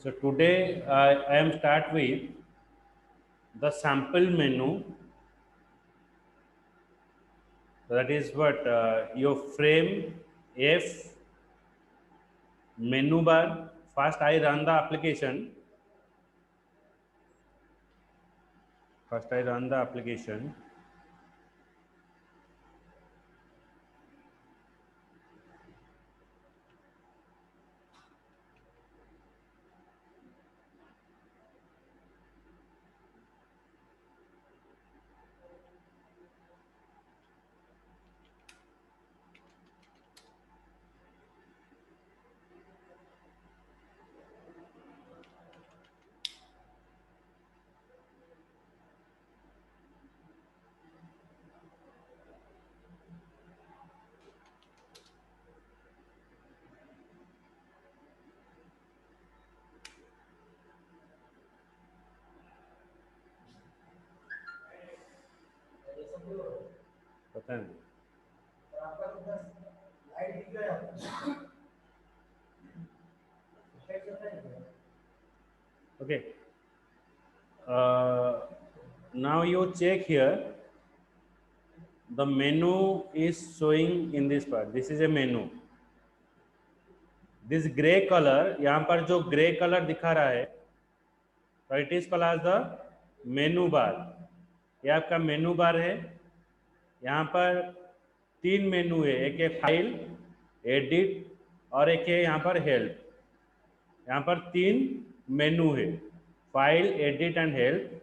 So today I am start with the sample menu. That is what your frame F menu bar. First I run the application. First I run the application. पता नहीं okay. Now you check here. The menu is showing in this part. This is a menu. This gray color, यहाँ पर जो gray color दिखा रहा है, तो it is called as the menu bar. ये आपका मेनू बार है. यहाँ पर 3 मेनू है, एक है फाइल, एडिट और एक है यहाँ पर हेल्प. यहाँ पर 3 मेनू है, फाइल, एडिट एंड हेल्प.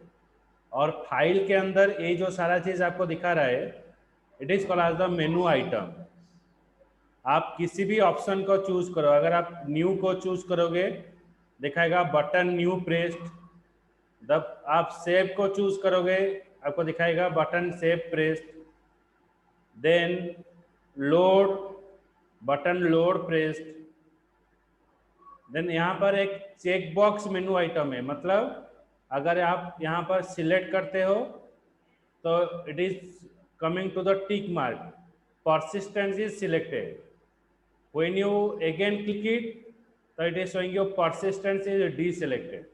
और फाइल के अंदर ये जो सारा चीज आपको दिखा रहा है, it is called as the menu item. आप किसी भी ऑप्शन को चूज करो. अगर आप न्यू को चूज करोगे दिखाएगा बटन न्यू प्रेस्ड. जब आप सेव को चूज करोगे आपको दिखाएगा button save pressed. Then load, button load pressed. Then यहाँ पर एक चेक बॉक्स मेनू आइटम है. मतलब अगर आप यहाँ पर सिलेक्ट करते हो तो it is coming to the tick mark. persistence is selected. When you again click it, so it is showing your persistence is deselected.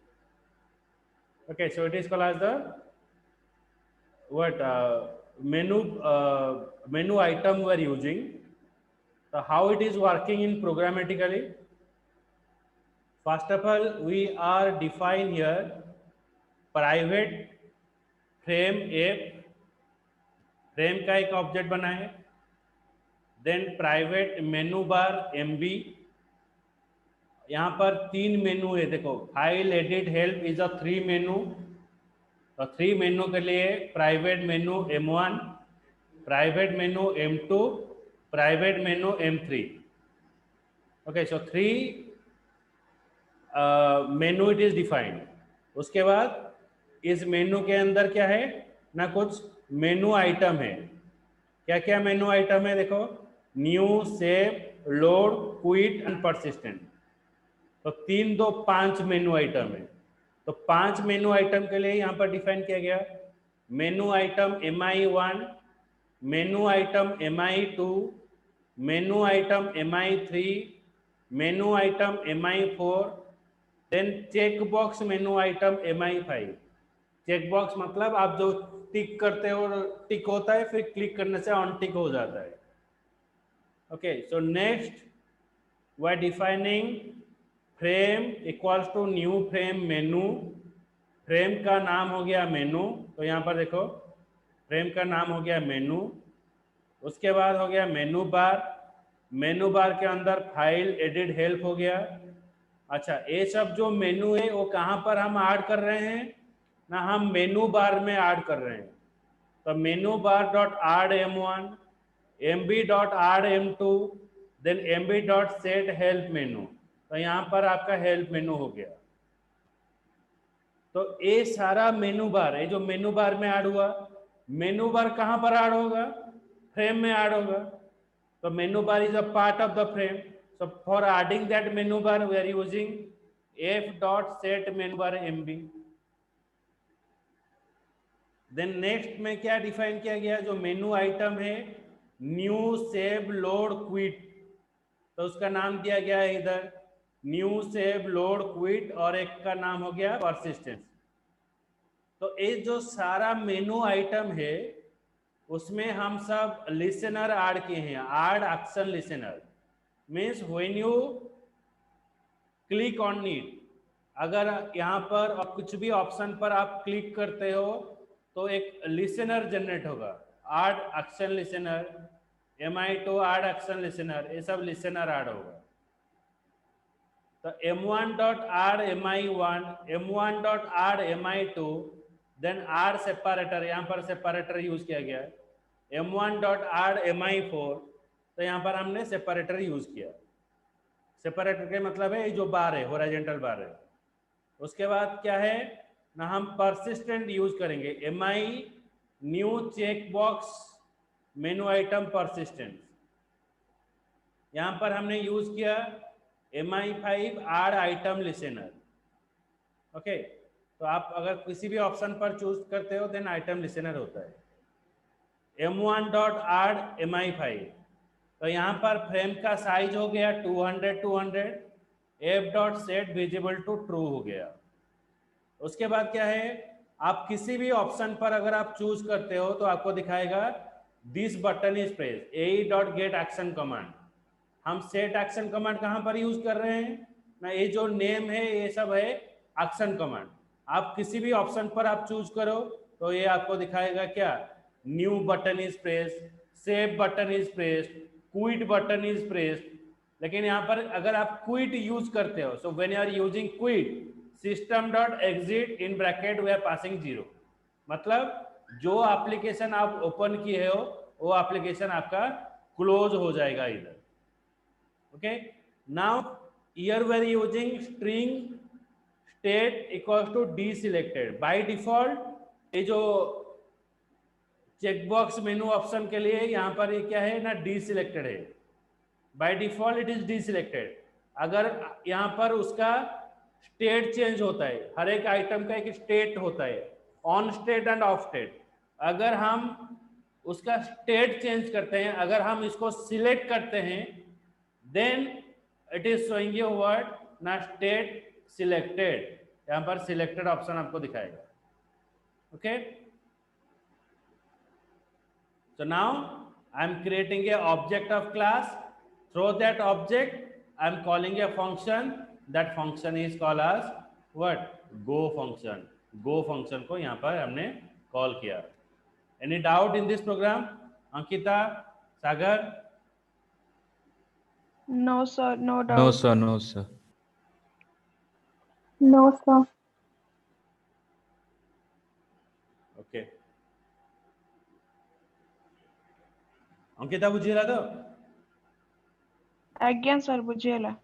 Okay, so it is called as the what menu item we are using. So how it is working in programmatically? First of all, we are define here private frame F. Frame का एक object बना है. Then private menu bar MB. यहाँ पर 3 menu है. देखो file, edit, help is a 3 menu. तो 3 menu के लिए private menu M1, private menu M2, private menu M3. Okay, so 3 menu it is defined. उसके बाद इस मेनू के अंदर क्या है ना, कुछ मेनू आइटम है. क्या क्या मेनू आइटम है देखो, new, save, load, quit and persistent. तो 3, 2, 5 मेनू आइटम है. तो 5 मेनू आइटम के लिए यहाँ पर डिफाइन किया गया menu item MI1, menu item MI2, menu item MI3, menu item MI4. Then check box menu item MI5. Check box मतलब आप जो टिक करते हो, टिक होता है, फिर क्लिक करने से ऑन टिक हो जाता है. Okay, so next we are defining frame equals to new frame menu. Frame का नाम हो गया मेनू. तो यहाँ पर देखो फ्रेम का नाम हो गया मेनू. उसके बाद हो गया मेनू बार. मेनू बार के अंदर फाइल, एडिट, हेल्प हो गया. अच्छा, ये सब जो मेनू है वो कहाँ पर हम ऐड कर रहे हैं ना, हम मेनू बार में ऐड कर रहे हैं. तो menu bar dot add M1, MB dot add M2, then MB dot set help menu. तो यहाँ पर आपका हेल्प मेनू हो गया. तो ये सारा मेनू बार, ये जो मेनू बार में ऐड हुआ, मेनू बार कहाँ पर ऐड होगा, फ्रेम में ऐड होगा. तो menu bar is a part of the frame. So for adding that menu bar we are using f dot set menu bar MB. Then next में क्या डिफाइन किया गया, जो मेनू आइटम है न्यू, सेव, लोड, क्विट. तो उसका नाम दिया गया है इधर न्यू, सेव, लोड, क्विट, और एक का नाम हो गया परसिस्टेंस। तो ये जो सारा मेनू आइटम है उसमें हम सब लिसनर ऐड किए हैं, add action listener. Means when you click on it, अगर यहाँ पर और कुछ भी ऑप्शन पर आप क्लिक करते हो तो एक लिसनर जनरेट होगा, add action listener, mi2 add action listener, ये सब लिसनर ऐड होगा। तो m1 dot add mi1, m1 dot add mi2, then add separator, यहाँ पर सेपरेटर यूज किया गया, m1 डॉट ऐड mi4, तो यहाँ पर हमने सेपरेटर यूज किया। सेपरेटर के मतलब है जो बार है, हॉरिजॉन्टल बार है। उसके बाद क्या है ना, हम परसिस्टेंट यूज करेंगे, mi new check box menu item persistent. यहाँ पर हमने यूज किया mi5 add item listener. Okay, तो आप अगर किसी भी ऑप्शन पर चूज करते हो देन आइटम लिसनर होता है। m1 डॉट ऐड mi5, तो यहाँ पर फ्रेम का साइज हो गया 200 f dot set visible to true हो गया। उसके बाद क्या है, आप किसी भी ऑप्शन पर अगर आप चूज करते हो तो आपको दिखाएगा this button is press A dot gate action command. हम सेट एक्शन कमांड कहाँ पर यूज कर रहे हैं ना, ये जो नेम है ये सब है एक्शन कमांड। आप किसी भी ऑप्शन पर आप चूज करो तो ये आपको दिखाएगा क्या, new button is press, save button is press, quit button is press. लेकिन यहाँ पर अगर आप क्विट यूज करते हो, so when you are using quit, system dot exit in bracket we are passing 0, मतलब जो एप्लीकेशन आप ओपन किए हो वो एप्लीकेशन आपका क्लोज हो जाएगा इधर। Okay, now here we are using string state equals to deselected। By default ये जो चेकबॉक्स मेनू ऑप्शन के लिए यहाँ पर ये क्या है ना, डीसिलेक्टेड है। By default it is deselected. अगर यहाँ पर उसका स्टेट चेंज होता है, हर एक आइटम का एक स्टेट होता है, on state end of state. अगर हम उसका स्टेट चेंज करते हैं, अगर हम इसको सिलेक्ट करते हैं, then it is showing you what ना, स्टेट सिलेक्टेड। यहाँ पर सिलेक्टेड ऑप्शन आपको दिखाएगा। Okay, so now I am creating a object of class, through that object I am calling a function, that function is called as what, go function। go function को यहाँ पर हमने call किया। any doubt in this program, Ankita, Sagar? No sir, no doubt. No sir, no sir. No sir. okay, Ankita बुझिएला तो? ଆଜ୍ଞା sir, ବୁଝିହେଲା।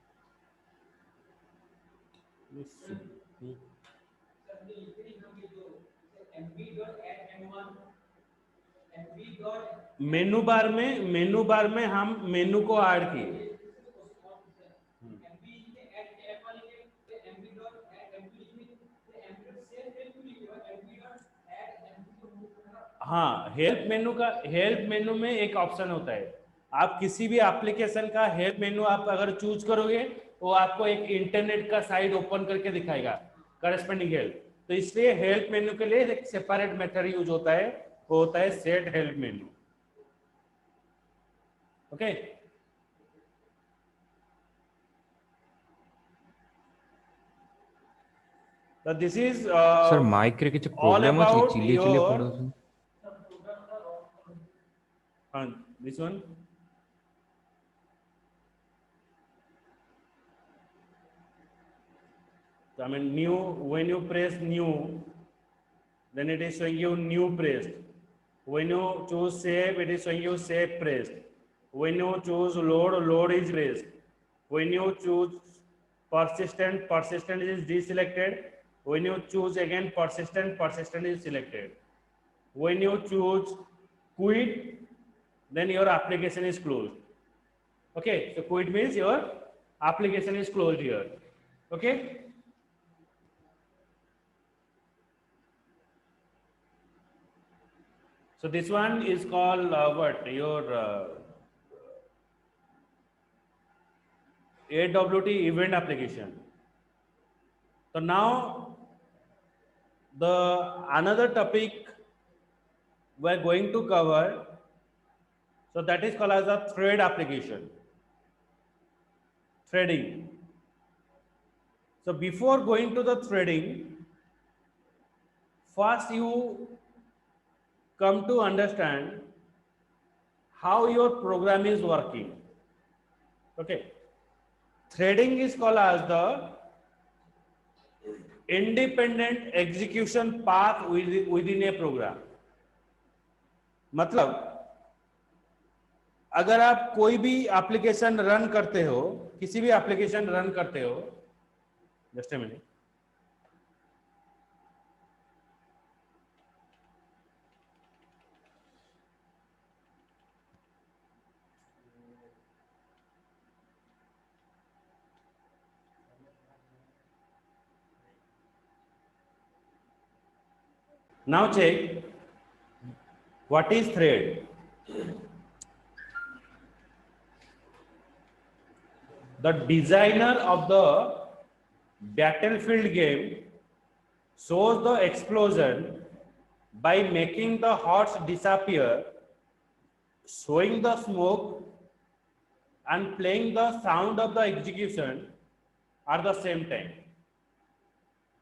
मेनू बार में हम मेनू को ऐड किए। हाँ, हेल्प मेनू में एक ऑप्शन होता है, आप किसी भी एप्लीकेशन का हेल्प मेनू आप अगर चूज करोगे वो आपको एक इंटरनेट का साइट ओपन करके दिखाएगा करस्पॉन्डिंग हेल्प। तो इसलिए हेल्प मेनू के लिए एक सेपरेट मेथड यूज होता है, वो होता है set help menu. Okay, so this is Sir, mic रे किछ all problem about अछि, चिल्ली चिल्ली your पड़ो। this one। So I mean new, when you press new, then it is showing you new pressed. When you choose save, it is showing you save pressed. When you choose load, load is pressed. When you choose persistent, persistent is deselected. When you choose again persistent, persistent is selected. When you choose quit, then your application is closed. Okay, so quit means your application is closed here. Okay. So this one is called what, your AWT event application. So now the another topic we're going to cover, so that is called as a thread application, threading. So before going to the threading, first you come to understand how your program is working. Okay, threading is called as the independent execution path within a program. मतलब अगर आप कोई भी application run करते हो, किसी भी application run करते हो, just a minute, now check what is thread. The designer of the Battlefield game shows the explosion by making the horse disappear, showing the smoke and playing the sound of the execution at the same time.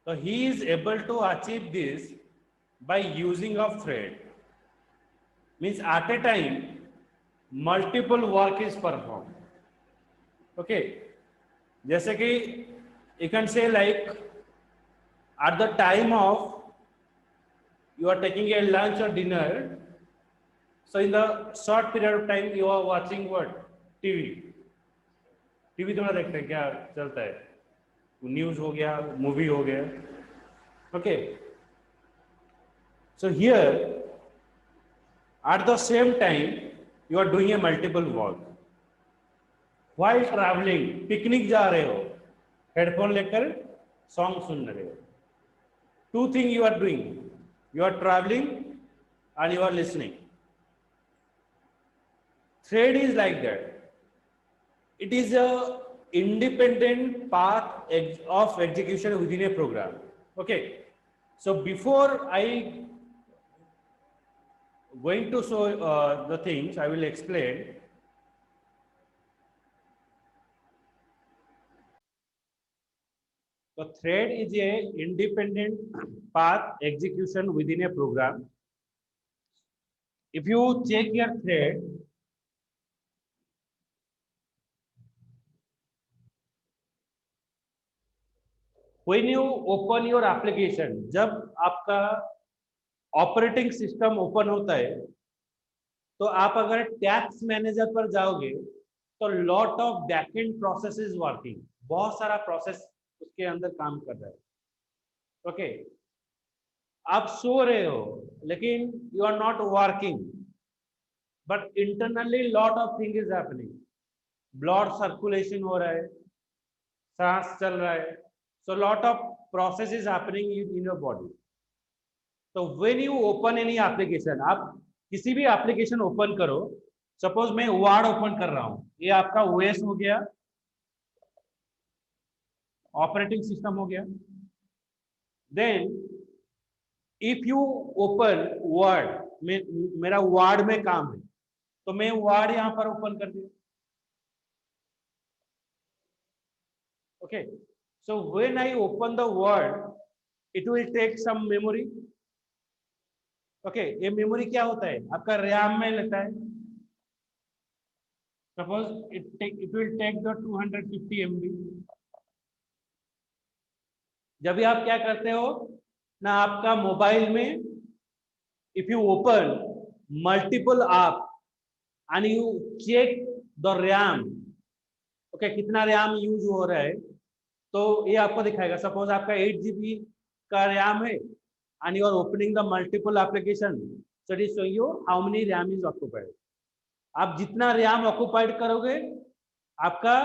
So he is able to achieve this by using of thread. Means at a time multiple work is performed. Okay, जैसे कि you can say like at the time of you are taking a lunch or dinner, so in the short period of time you are watching what? TV थोड़ा देखते हैं क्या चलता है, news हो गया, मूवी हो गया. Okay, so here at the same time you are doing a multiple work. While traveling, picnic जा रहे हो, हेडफोन लेकर सॉन्ग सुन रहे हो. Two things you are doing, you are traveling and you are listening. Thread is like that. It is a independent path of execution within a program. Okay, so before I going to show the things, I will explain. So thread is a independent path execution within a program. If you check your thread, when you open your application, जब आपका operating system open होता है, तो आप अगर tax manager पर जाओगे तो lot of backend process is working, बहुत सारा प्रोसेस उसके अंदर काम कर रहा है. ओके, आप सो रहे हो लेकिन you are not working, but internally lot of thing is happening. Blood circulation हो रहा है, सांस चल रहा है, so lot of process is happening in your body. तो when you open any application, आप किसी भी एप्लीकेशन ओपन करो, सपोज मैं वर्ड ओपन कर रहा हूं, ये आपका ओएस हो गया, ऑपरेटिंग सिस्टम हो गया. Then if you open Word, मेरा वर्ड में काम है तो मैं वर्ड यहां पर ओपन कर दिया. Okay, so when I open the Word, it will take some memory. Okay, ये मेमोरी क्या होता है, आपका रैम में लेता है. Suppose it will take the 250 MB. जब भी आप क्या करते हो ना, आपका मोबाइल में if you open multiple app and you check the RAM, okay, कितना रैम यूज हो रहा है, तो ये आपको दिखाएगा. सपोज आपका 8 GB का रैम है and you are opening the multiple application, so it is showing you how many RAM is occupied. आप जितना RAM ऑक्युपाइड करोगे, आपका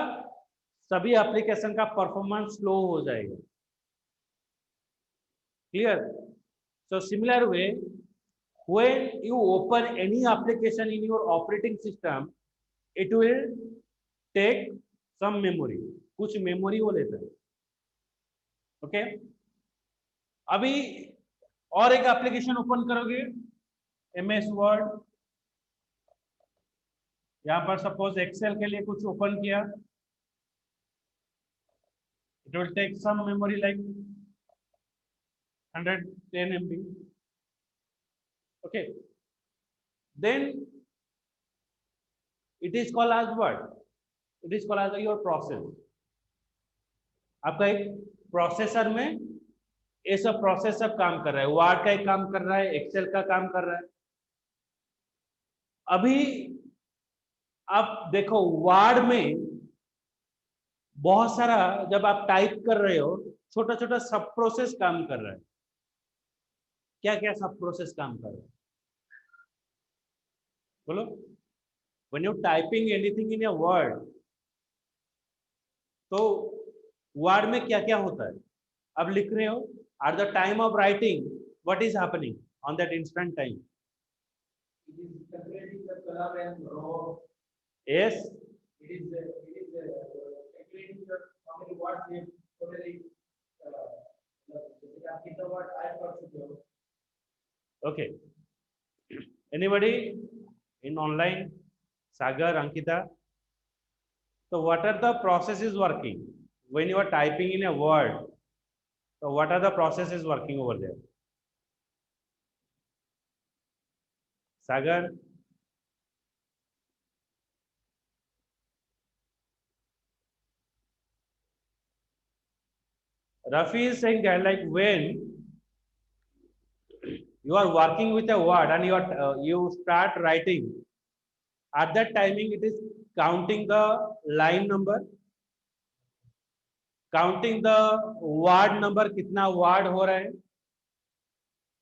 सभी एप्लीकेशन का परफॉर्मेंस स्लो हो जाएगा. Clear? So similar way, when you open any application in your operating system, it will take some memory, कुछ memory वो लेता है। ओके, अभी और एक एप्लीकेशन ओपन करोगे, एमएस वर्ड, यहां पर सपोज एक्सेल के लिए कुछ ओपन किया, it will take some memory like 110 MB. Okay, then it is called as what? It is called as your process. आपका एक प्रोसेसर में ये सब प्रोसेस सब काम कर रहा है, वर्ड का एक काम कर रहा है, एक्सेल का काम कर रहा है। अभी आप देखो वर्ड में बहुत सारा, जब आप टाइप कर रहे हो, छोटा छोटा सब प्रोसेस काम कर रहा है। क्या क्या सब प्रोसेस काम कर रहा है बोलो? when you typing anything in a word, तो वर्ड में क्या क्या होता है? अब लिख रहे हो, at the time of writing what is happening on that instant time? It is calculating the color and row. Yes, It is calculating the how many words we have already. Keep the word I got to go. okay, anybody in online? Sagar, Ankita? So what are the processes working when you are typing in a word? So what are the processes working over there? Sagar? Rafi is saying that like when you are working with a word and you start writing, at that timing it is counting the line number, counting the word number, कितना word हो रहा है.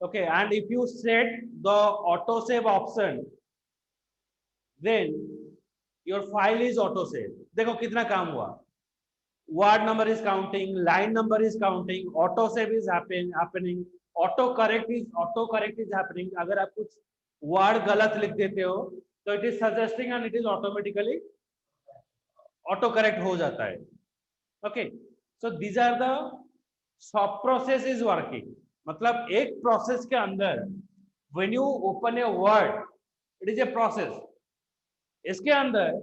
Okay, and if you set the auto save option, then your file is auto save. देखो कितना काम हुआ, word number is counting, line number is counting, auto save is happening, auto correct is happening. अगर आप कुछ word गलत लिख देते हो तो it is suggesting and it is automatically auto correct हो जाता है. Okay, so these are the sub process is working. मतलब एक प्रोसेस के अंदर when you open a word, it is a process. इसके अंदर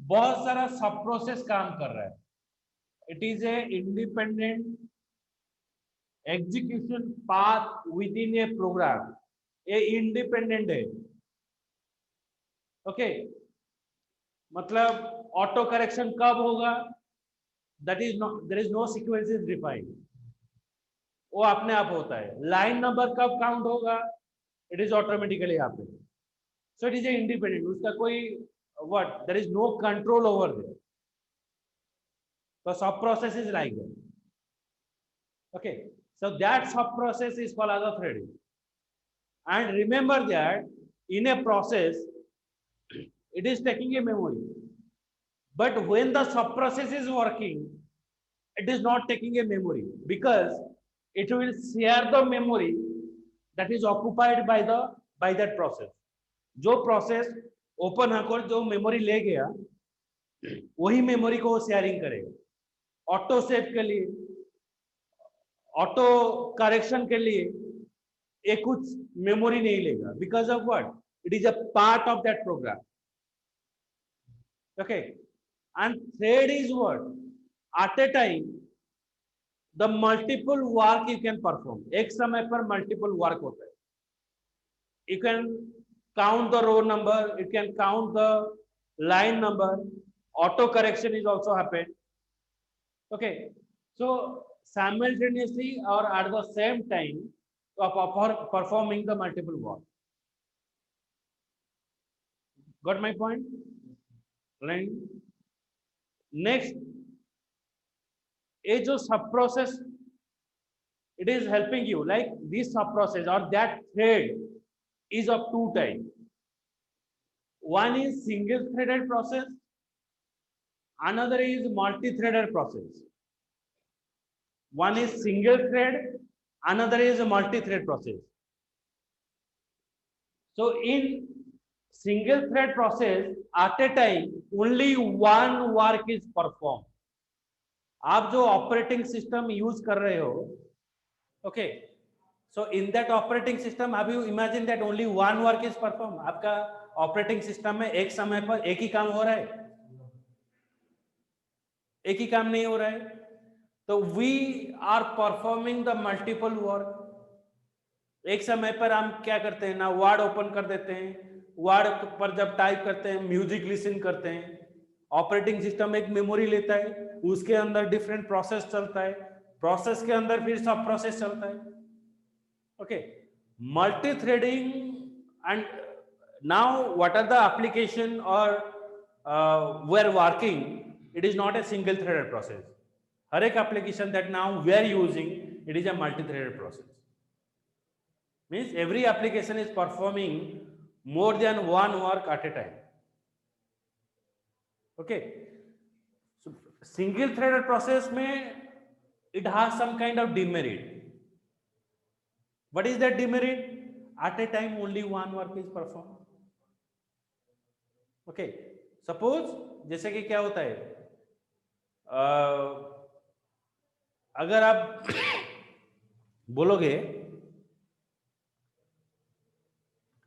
बहुत सारा सब प्रोसेस काम कर रहा है. It is a independent execution path within a program. ये independent है. Okay, मतलब ऑटो करेक्शन कब होगा? That is not, there is no sequence is defined. वो अपने आप होता है. लाइन नंबर कब काउंट होगा? It is automatically happening. So it is a independent. उसका कोई what? There is no control over there. The sub process is like that. Okay, so that sub process is called as a threading. And remember that in a process, it is taking a memory. But when the sub process is working, it is not taking a memory because it will share the memory that is occupied by that process. जो process open होकर जो memory ले गया, वही memory को वो sharing करेगा. Auto save के लिए, auto correction के लिए एक कुछ memory नहीं लेगा. Because of what? It is a part of that program. Okay, and thread is what? At a time, the multiple work you can perform. एक समय पर multiple work होता है. You can count the row number, you can count the line number, auto correction is also happened. Okay, so simultaneously or at the same time of performing the multiple work. Got my point? Right. Next, a जो sub process, it is helping you like this sub process or that thread is of two types. One is single threaded process, another is multi-threaded process. One is single thread, another is a multi-thread process. So in single thread process at a time only one work is performed. आप जो operating system use कर रहे हो, okay, so in that operating system have you imagine that only one work is perform? आपका operating system में एक समय पर एक ही काम हो रहा है? एक ही काम नहीं हो रहा है। तो we are performing the multiple work. एक समय पर हम क्या करते हैं ना, वर्ड ओपन कर देते हैं, वर्ड पर जब टाइप करते हैं, म्यूजिक लिसन करते हैं, ऑपरेटिंग सिस्टम एक मेमोरी लेता है, उसके अंदर डिफरेंट प्रोसेस चलता है, प्रोसेस के अंदर फिर सब प्रोसेस चलता है। Okay, multi threading. And now what are the application और we are working, it is not a single threaded process. हर एक application that now we are using, it is a multi-threaded process. Means every application is performing more than one work at a time. Okay. So single threaded process में it has some kind of demerit. What is that demerit? At a time only one work is performed. Okay. Suppose जैसे कि क्या होता है, अगर आप बोलोगे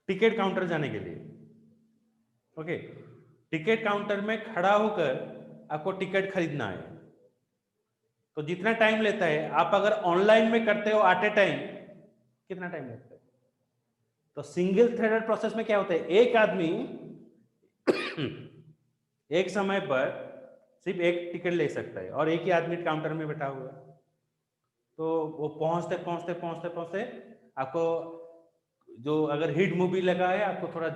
ticket counter जाने के लिए, ओके, टिकट काउंटर में खड़ा होकर आपको टिकट खरीदना है, तो जितना टाइम लेता है, आप अगर ऑनलाइन में करते हो एट ए टाइम, कितना टाइम लगता है? तो सिंगल थ्रेडेड प्रोसेस में क्या होता है, एक आदमी एक समय पर सिर्फ एक टिकट ले सकता है और एक ही आदमी काउंटर में बैठा हुआ, तो वो पहुंचते पहुंचते पहुंचते पहुंचते आपको, जो अगर हिट मूवी लगा है, आपको थोड़ा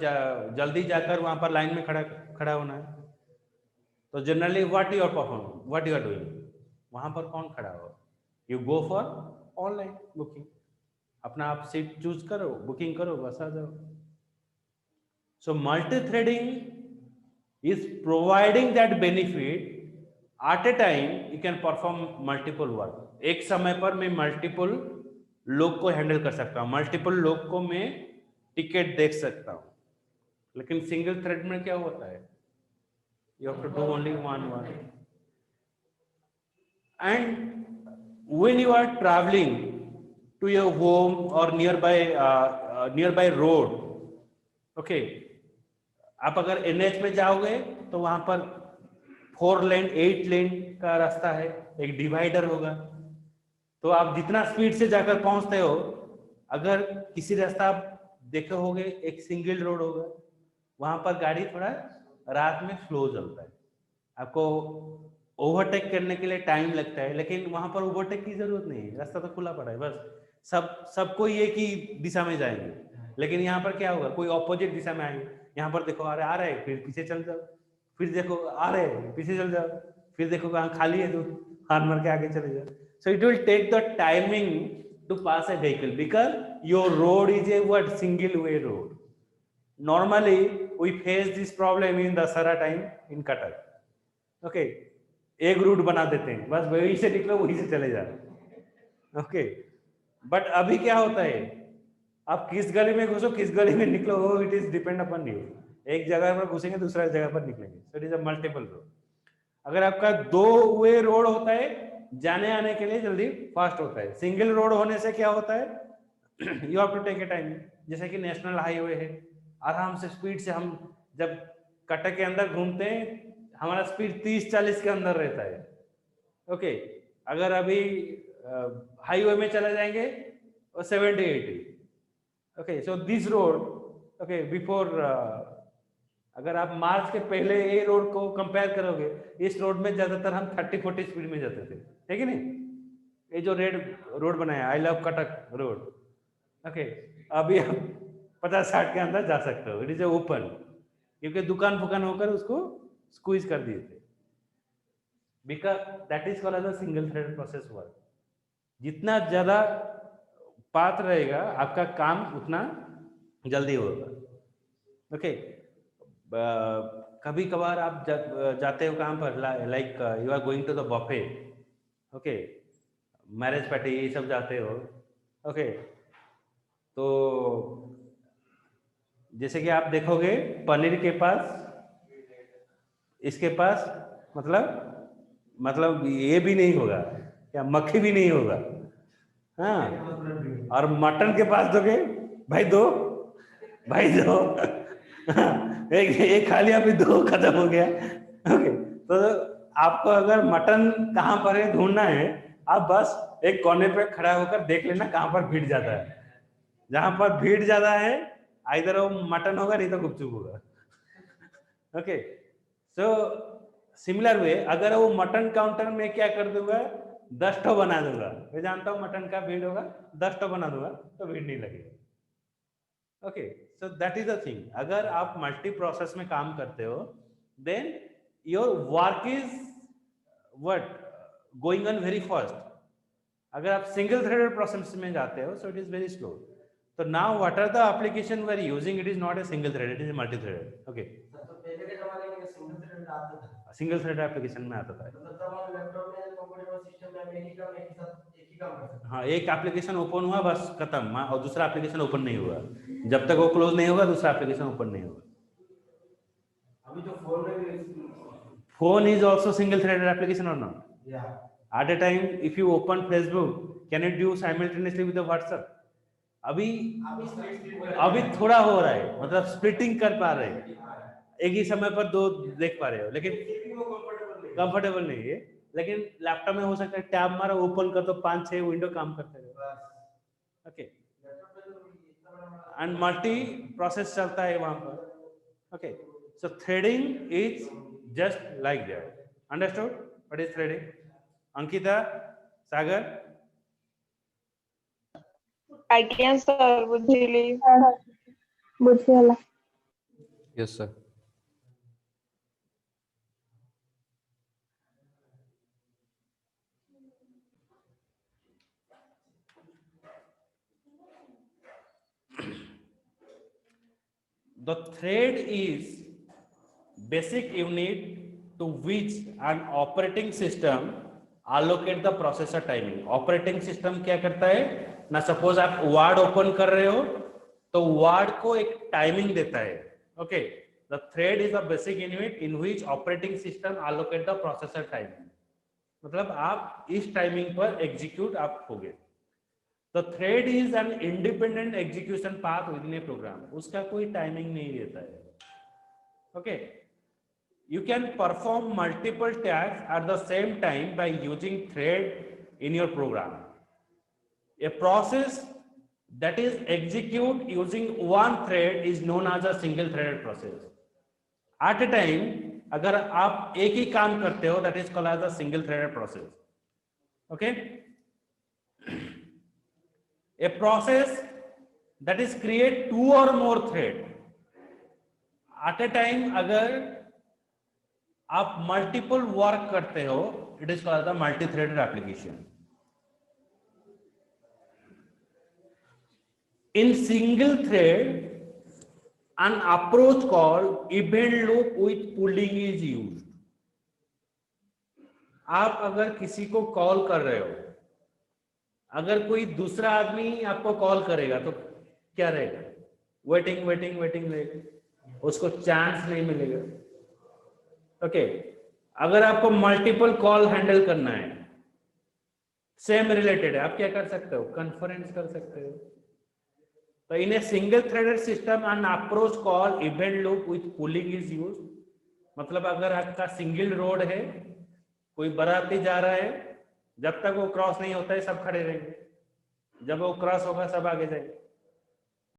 जल्दी जाकर वहां पर लाइन में खड़ा होना है। तो generally what you are perform, what you are doing, वहां पर कौन खड़ा हो? You go for online booking, अपना आप सीट चूज करो, बुकिंग करो, बस आ जाओ। So multi threading is providing that benefit at a time you can perform multiple work. एक समय पर मैं मल्टीपल लोग को हैंडल कर सकता हूँ, मल्टीपल लोग को मैं टिकट देख सकता हूँ। लेकिन सिंगल थ्रेड में क्या होता है, you have to do only one work. And when you are traveling to your home or nearby road, okay, आप अगर NH में जाओगे तो वहां पर 4 लेन 8 लेन का रास्ता है, एक डिवाइडर होगा, तो आप जितना स्पीड से जाकर पहुंचते हो, अगर किसी रास्ता आप देखे होगे एक सिंगल रोड होगा, वहां पर गाड़ी थोड़ा रात में स्लो चलता है, आपको ओवरटेक करने के लिए टाइम लगता है, लेकिन वहां पर ओवरटेक की जरूरत नहीं है, रास्ता तो खुला पड़ा है, बस सबको एक ही दिशा में जाएंगे। लेकिन यहाँ पर क्या होगा, कोई ऑपोजिट दिशा में आएंगे, यहाँ पर देखो अरे आ रहे हैं, फिर पीछे चल जाओ, फिर देखो आ रहे हैं, पीछे चल जाओ, फिर देखो कहाँ खाली है तो हाथ मार के आगे चले जाओ। So it will take the timing to pass a vehicle because your road is a what, single way road. Normally we face this problem in Dussehra time in Cuttack. Okay, एक रूट बना देते हैं, बस वही से निकलो वही से चले जाओ। ओके, बट अभी क्या होता है, आप किस गली में घुसो किस गली में निकलो, it is depend upon you. एक जगह पर घुसेंगे दूसरा जगह पर निकलेंगे, सो it is a multiple road. अगर आपका 2 वे रोड होता है, जाने आने के लिए जल्दी फास्ट होता है। सिंगल रोड होने से क्या होता है, you have to take a time. जैसे कि नेशनल हाईवे है, आराम से स्पीड से हम जब कटक के अंदर घूमते हैं, हमारा स्पीड 30-40 के अंदर रहता है। ओके, अगर अभी हाईवे में चले जाएंगे और 70-80। Okay, so this road, okay, before अगर आप मार्च के पहले ये रोड को कंपेयर करोगे, इस रोड में ज्यादातर हम 30-40 स्पीड में जाते थे, है कि नहीं? ये जो रेड रोड बनाया, I love Cuttack road, okay, अभी आप 50-60 के अंदर जा सकते हो, इट इज ओपन, क्योंकि दुकान फुकान होकर उसको स्क्वीज कर दिए थे, because that is called as a single thread process work. जितना ज्यादा पाथ रहेगा आपका काम उतना जल्दी होगा। ओके, कभी कभार आप जाते हो कहाँ पर, like you are going to the buffet, okay, marriage party ये सब जाते हो, ओके, तो जैसे कि आप देखोगे पनीर के पास, इसके पास मतलब ये भी नहीं होगा, क्या मक्खी भी नहीं होगा। हाँ, और मटन के पास दोगे, भाई दो एक खा लिया, फिर दो खत्म हो गया। ओके, तो आपको अगर मटन कहाँ पर है ढूंढना है, आप बस एक कोने पे खड़ा होकर देख लेना कहाँ पर भीड़ ज्यादा है। जहां पर भीड़ ज्यादा है इधर वो मटन होगा, नहीं तो गुपचुप होगा। ओके, सो सिमिलर वे अगर वो मटन काउंटर में क्या कर दूंगा, 10 ठो बना दूंगा, मैं जानता हूँ मटन का भीड़ होगा, 10 ठो बना दूंगा तो भीड़ नहीं लगेगा। Okay, so that is the thing. अगर आप मल्टी प्रोसेस में काम करते हो, then your work is what going on very fast. अगर आप सिंगल थ्रेडेड प्रोसेस में जाते हो, so it is very slow. तो now what are the application we are using, it is not a single thread, it is multi threaded. Okay, तो पहले के जमाने में सिंगल थ्रेड आता था, सिंगल थ्रेड एप्लीकेशन में आता था। मतलब तब हम लैपटॉप में कंप्यूटर सिस्टम में एक ही काम एक कर सकते। हाँ, एक एप्लीकेशन ओपन हुआ बस खत्म, और दूसरा एप्लीकेशन ओपन नहीं हुआ। जब तक वो क्लोज नहीं होगा दूसरा एप्लीकेशन ओपन नहीं होगा। अभी तो फोन में भी, phone is also single threaded application और नॉट? या At a time, if you open Facebook, can it do simultaneously with the WhatsApp? अभी थोड़ा हो रहा है, मतलब स्प्लिटिंग कर पा रहे हैं, एक ही समय पर दो देख पा रहे हो, लेकिन कंफर्टेबल नहीं है। लेकिन लैपटॉप में हो सकता है टैब मारो, ओपन कर तो 5-6 विंडो काम करते रहे। ओके, एंड मल्टी प्रोसेस चलता है वहां पर। Okay, so threading is just like that. Understood what is threading? Ankita, Sagar? I can, sir. Bujili. बुझियाला। Yes, sir. The thread is basic unit to which an operating system allocate the processor timing. Operating system क्या करता है ना, suppose आप word open कर रहे हो तो word को एक टाइमिंग देता है। Okay, the thread is the basic unit in which operating system allocate the processor timing, मतलब आप इस टाइमिंग पर एग्जीक्यूट आप होगे। The thread is an independent execution path within a program. उसका कोई टाइमिंग नहीं रहता है। Okay, you can perform multiple tasks at the same time by using thread in your program. A process that is executed using one thread is known as a single threaded process. At a time, अगर आप एक ही काम करते हो, that is called as a single threaded process. Okay. A process that is create 2 or more thread at a time, अगर आप multiple work करते हो, it is called the multi threaded application. In single thread an approach called event loop with pooling is used. आप अगर किसी को call कर रहे हो, अगर कोई दूसरा आदमी आपको कॉल करेगा तो क्या रहेगा? वेटिंग वेटिंग वेटिंग रहेगा, उसको चांस नहीं मिलेगा। ओके, अगर आपको मल्टीपल कॉल हैंडल करना है, सेम रिलेटेड है, आप क्या कर सकते हो? कॉन्फ्रेंस कर सकते हो। तो in a single threaded system an approach call event loop with pooling is use. मतलब अगर आपका सिंगल रोड है, कोई बाराती जा रहा है, जब तक वो क्रॉस नहीं होता है सब खड़े रहेंगे, जब वो क्रॉस होगा सब आगे जाएंगे।